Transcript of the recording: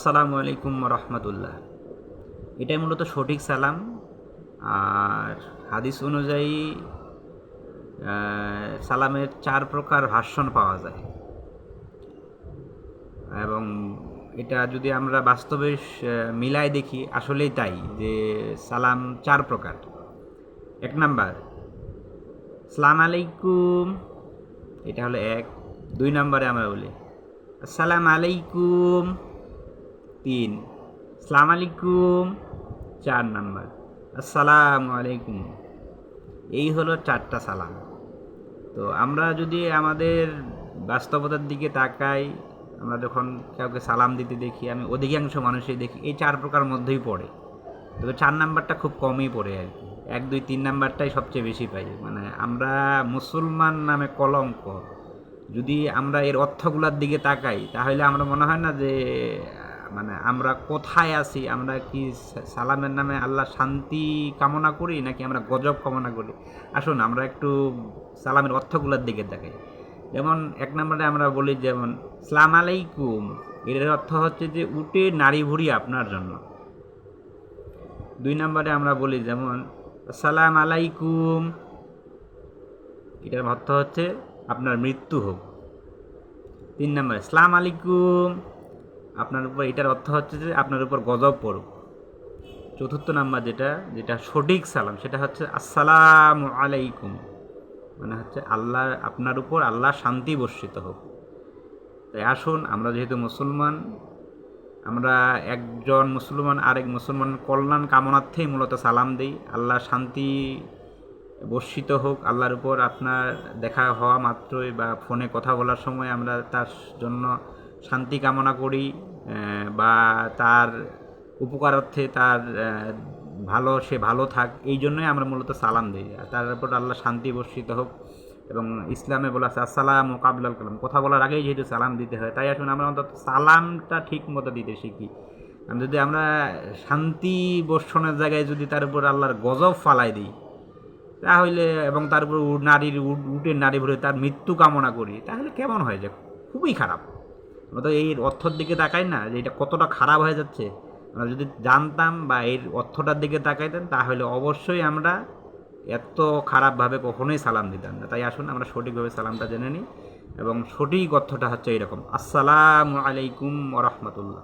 আসসালামু আলাইকুম রহমতুল্লাহ। এটাই মূলত সঠিক সালাম। আর হাদিস অনুযায়ী সালামের 4 প্রকার ভার্সন পাওয়া যায়, এবং এটা যদি আমরা বাস্তবে মিলাই দেখি আসলেই তাই, যে সালাম 4 প্রকার। 1 নাম্বার সালাম আলাইকুম, এটা হলো 1। 2 নম্বরে আমরা বলি আসসালাম আলাইকুম। 3 সালাম আলাইকুম। 4 নাম্বার আসসালামু আলাইকুম। এই হলো 4টা সালাম। তো আমরা যদি আমাদের বাস্তবতার দিকে তাকাই, আমরা যখন কাউকে সালাম দিতে দেখি, আমি অধিকাংশ মানুষই দেখি এই 4 প্রকার মধ্যেই পড়ে। তবে 4 নাম্বারটা খুব কমই পড়ে আর কি। 1, 2, 3 নাম্বারটাই সবচেয়ে বেশি পাই। মানে আমরা মুসলমান নামে কলঙ্ক। যদি আমরা এর অর্থগুলোর দিকে তাকাই, তাহলে আমরা মনে হয় না যে মানে আমরা কোথায় আছি? আমরা কি সালামের নামে আল্লাহ শান্তি কামনা করি, নাকি আমরা গজব কামনা করি? আসুন আমরা একটু সালামের অর্থগুলোর দিকে তাকাই। যেমন 1 নম্বরে আমরা বলি যেমন সালাম আলাইকুম, এর অর্থ হচ্ছে যে উটে নারী ভুড়ি আপনার জন্য। 2 নম্বরে আমরা বলি যেমন আসসালাম আলাইকুম, এটার অর্থ হচ্ছে আপনার মৃত্যু হোক। 3 নম্বরে সালাম আলাইকুম, আপনার উপর, এটার অর্থ হচ্ছে যে আপনার উপর গজব পড়ুক। 4র্থ নাম্বার যেটা সঠিক সালাম, সেটা হচ্ছে আসসালামু আলাইকুম, মানে হচ্ছে আল্লাহ, আপনার উপর আল্লাহ শান্তি বর্ষিত হোক। তাই আসুন আমরা যেহেতু মুসলমান, আমরা একজন মুসলমান আরেক মুসলমানের কল্যাণ কামনার্থেই মূলত সালাম দিই। আল্লাহ শান্তি বর্ষিত হোক আল্লাহর উপর। আপনার দেখা হওয়া মাত্রই বা ফোনে কথা বলার সময় আমরা তার জন্য শান্তি কামনা করি, বা তার উপকারার্থে, তার সে ভালো থাক, এই জন্যই আমরা মূলত সালাম দিই। তার উপর আল্লাহ শান্তি বর্ষিত হোক। এবং ইসলামে বলা আছে আসসালাম ও কাবলাল কালাম, কথা বলার আগেই যেহেতু সালাম দিতে হয়, তাই আসুন আমরা অন্তত সালামটা ঠিক মতো দিতে শিখি। যদি আমরা শান্তি বর্ষণের জায়গায় যদি তার উপর আল্লাহর গজব ফালাই দিই, তাহলে, এবং তার উপর উটের নারী ভরে তার মৃত্যু কামনা করি, তাহলে কেমন হয়ে যায়? খুবই খারাপ। আমরা তো এই অর্থর দিকে তাকাই না যে এটা কতটা খারাপ হয়ে যাচ্ছে। আমরা যদি জানতাম বা এর অর্থটার দিকে তাকাইতাম, তাহলে অবশ্যই আমরা এত খারাপভাবে কখনোই সালাম দিতাম না। তাই আসুন আমরা সঠিকভাবে সালামটা জেনে নিই, এবং সঠিক অর্থটা হচ্ছে এরকম আসসালামু আলাইকুম ওয়া রাহমাতুল্লাহ।